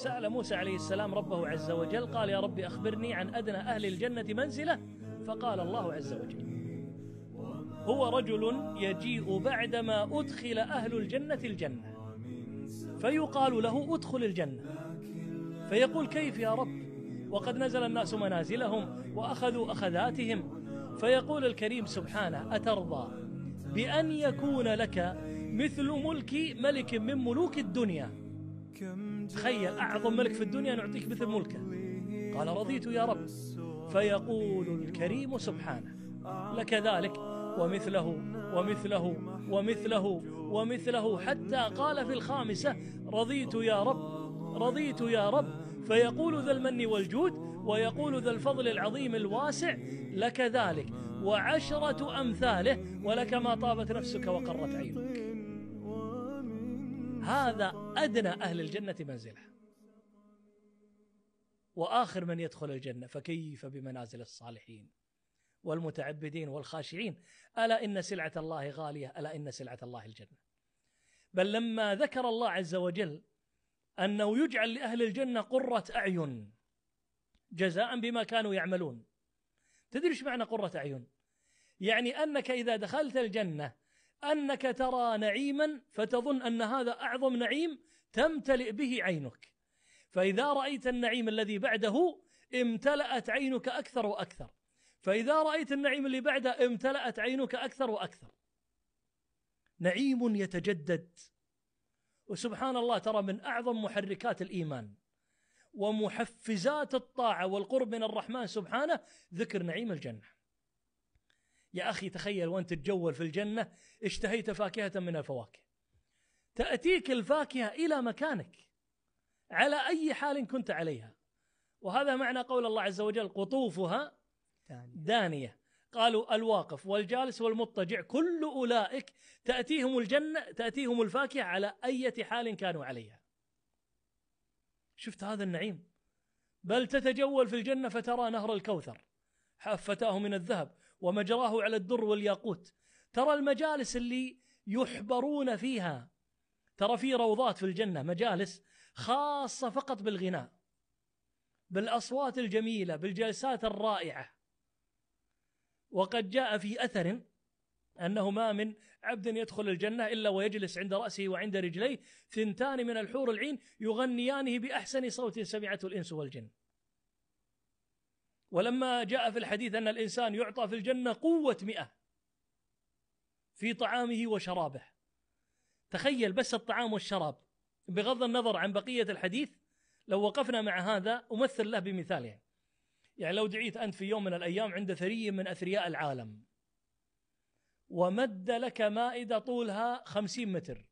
سأل موسى عليه السلام ربه عز وجل، قال يا رب أخبرني عن أدنى أهل الجنة منزلة، فقال الله عز وجل هو رجل يجيء بعدما أدخل أهل الجنة الجنة فيقال له ادخل الجنة، فيقول كيف يا رب وقد نزل الناس منازلهم وأخذوا أخذاتهم، فيقول الكريم سبحانه أترضى بأن يكون لك مثل ملك ملك من ملوك الدنيا؟ تخيل أعظم ملك في الدنيا نعطيك مثل ملكه. قال رضيت يا رب. فيقول الكريم سبحانه لك ذلك ومثله ومثله ومثله ومثله، حتى قال في الخامسة رضيت يا رب رضيت يا رب. فيقول ذا المن والجود ويقول ذا الفضل العظيم الواسع لك ذلك وعشرة أمثاله ولك ما طابت نفسك وقرت عينك. هذا أدنى أهل الجنة منزلة، وآخر من يدخل الجنة فكيف بمنازل الصالحين والمتعبدين والخاشعين. ألا إن سلعة الله غالية، ألا إن سلعة الله الجنة. بل لما ذكر الله عز وجل أنه يجعل لأهل الجنة قرة أعين جزاء بما كانوا يعملون، تدري ايش معنى قرة أعين؟ يعني أنك إذا دخلت الجنة أنك ترى نعيما فتظن أن هذا أعظم نعيم تمتلئ به عينك، فإذا رأيت النعيم الذي بعده امتلأت عينك أكثر وأكثر، فإذا رأيت النعيم اللي بعده امتلأت عينك أكثر وأكثر. نعيم يتجدد. وسبحان الله ترى من أعظم محركات الإيمان ومحفزات الطاعة والقرب من الرحمن سبحانه ذكر نعيم الجنة. يا أخي تخيل وأنت تتجول في الجنة اشتهيت فاكهة من الفواكه، تأتيك الفاكهة إلى مكانك على أي حال كنت عليها، وهذا معنى قول الله عز وجل قطوفها دانية. قالوا الواقف والجالس والمضطجع كل أولئك تأتيهم الجنة تأتيهم الفاكهة على أي حال كانوا عليها. شفت هذا النعيم؟ بل تتجول في الجنة فترى نهر الكوثر حافتاه من الذهب ومجراه على الدر والياقوت. ترى المجالس اللي يحبرون فيها، ترى في روضات في الجنة مجالس خاصة فقط بالغناء، بالأصوات الجميلة، بالجلسات الرائعة. وقد جاء في أثر أنه ما من عبد يدخل الجنة إلا ويجلس عند رأسه وعند رجليه 2 من الحور العين يغنيانه بأحسن صوت سمعته الإنس والجن. ولما جاء في الحديث أن الإنسان يعطى في الجنة قوة 100 في طعامه وشرابه. تخيل بس الطعام والشراب بغض النظر عن بقية الحديث. لو وقفنا مع هذا أمثل له بمثال، يعني لو دعيت أنت في يوم من الأيام عند ثري من أثرياء العالم ومد لك مائدة طولها 50 متر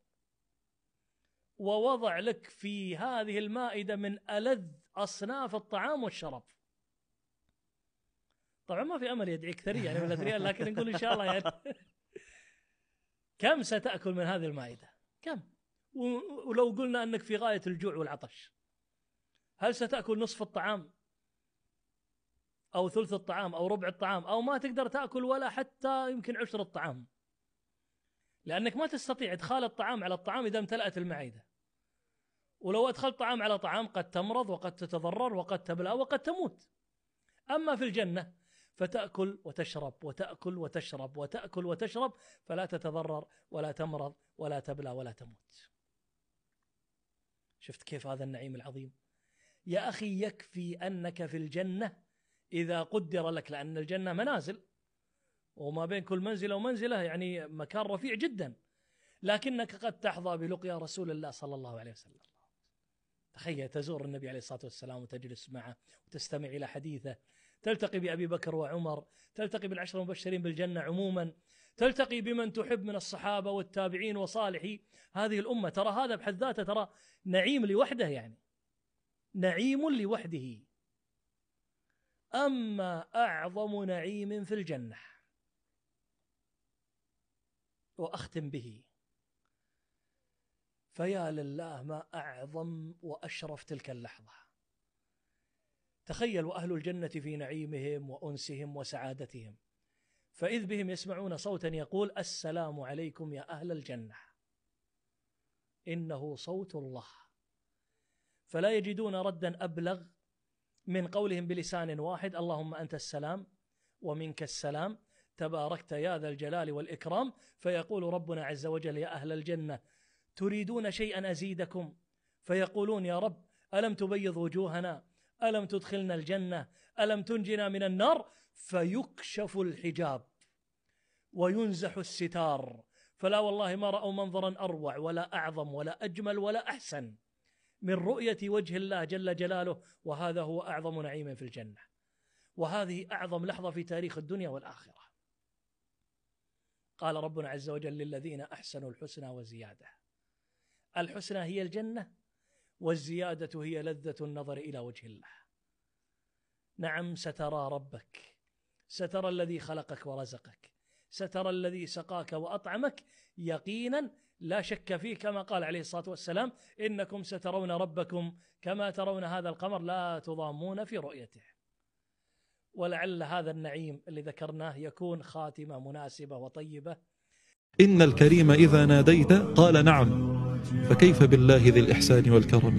ووضع لك في هذه المائدة من ألذ أصناف الطعام والشراب، طبعا ما في أمل يدعيك ثري يعني من الأثرياء، لكن نقول إن شاء الله يعني كم ستأكل من هذه المائدة؟ كم؟ ولو قلنا أنك في غاية الجوع والعطش، هل ستأكل نصف الطعام أو ثلث الطعام أو ربع الطعام، أو ما تقدر تأكل ولا حتى يمكن 10 الطعام، لأنك ما تستطيع إدخال الطعام على الطعام إذا امتلأت المعدة. ولو أدخلت طعام على طعام قد تمرض وقد تتضرر وقد تبلى وقد تموت. أما في الجنة فتأكل وتشرب وتأكل وتشرب وتأكل وتشرب فلا تتضرر ولا تمرض ولا تبلى ولا تموت. شفت كيف هذا النعيم العظيم؟ يا أخي يكفي أنك في الجنة إذا قدر لك، لأن الجنة منازل وما بين كل منزلة ومنزلة يعني مكان رفيع جدا، لكنك قد تحظى بلقيا رسول الله صلى الله عليه وسلم. تخيل تزور النبي عليه الصلاة والسلام وتجلس معه وتستمع إلى حديثه، تلتقي بأبي بكر وعمر، تلتقي بالعشر المبشرين بالجنة عموما، تلتقي بمن تحب من الصحابة والتابعين وصالحي هذه الأمة. ترى هذا بحد ذاته ترى نعيم لوحده، يعني نعيم لوحده. أما أعظم نعيم في الجنة، وأختم به، فيا لله ما أعظم وأشرف تلك اللحظة. تخيل وأهل الجنة في نعيمهم وأنسهم وسعادتهم، فإذ بهم يسمعون صوتا يقول السلام عليكم يا أهل الجنة، إنه صوت الله. فلا يجدون ردا أبلغ من قولهم بلسان واحد: اللهم أنت السلام ومنك السلام تباركت يا ذا الجلال والإكرام. فيقول ربنا عز وجل: يا أهل الجنة تريدون شيئا أزيدكم؟ فيقولون: يا رب ألم تبيض وجوهنا؟ ألم تدخلنا الجنة؟ ألم تنجنا من النار؟ فيكشف الحجاب وينزح الستار، فلا والله ما رأوا منظرا أروع ولا أعظم ولا أجمل ولا أحسن من رؤية وجه الله جل جلاله، وهذا هو أعظم نعيم في الجنة، وهذه أعظم لحظة في تاريخ الدنيا والآخرة. قال ربنا عز وجل: للذين أحسنوا الحسنى وزيادة. الحسنى هي الجنة، والزيادة هي لذة النظر إلى وجه الله. نعم، سترى ربك، سترى الذي خلقك ورزقك، سترى الذي سقاك وأطعمك يقينا لا شك فيه، كما قال عليه الصلاة والسلام: إنكم سترون ربكم كما ترون هذا القمر لا تضامون في رؤيته. ولعل هذا النعيم اللي ذكرناه يكون خاتمة مناسبة وطيبة. إن الكريم إذا ناديت قال نعم، فكيف بالله ذي الإحسان والكرم؟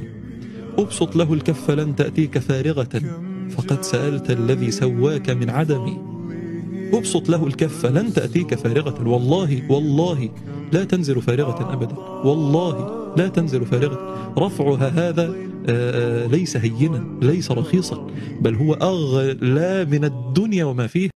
أبسط له الكف لن تأتيك فارغة، فقد سألت الذي سواك من عدم. أبسط له الكف لن تأتيك فارغة، والله لا تنزل فارغة أبدا، والله لا تنزل فارغة. رفعها هذا ليس هينا، ليس رخيصا، بل هو أغلى من الدنيا وما فيه.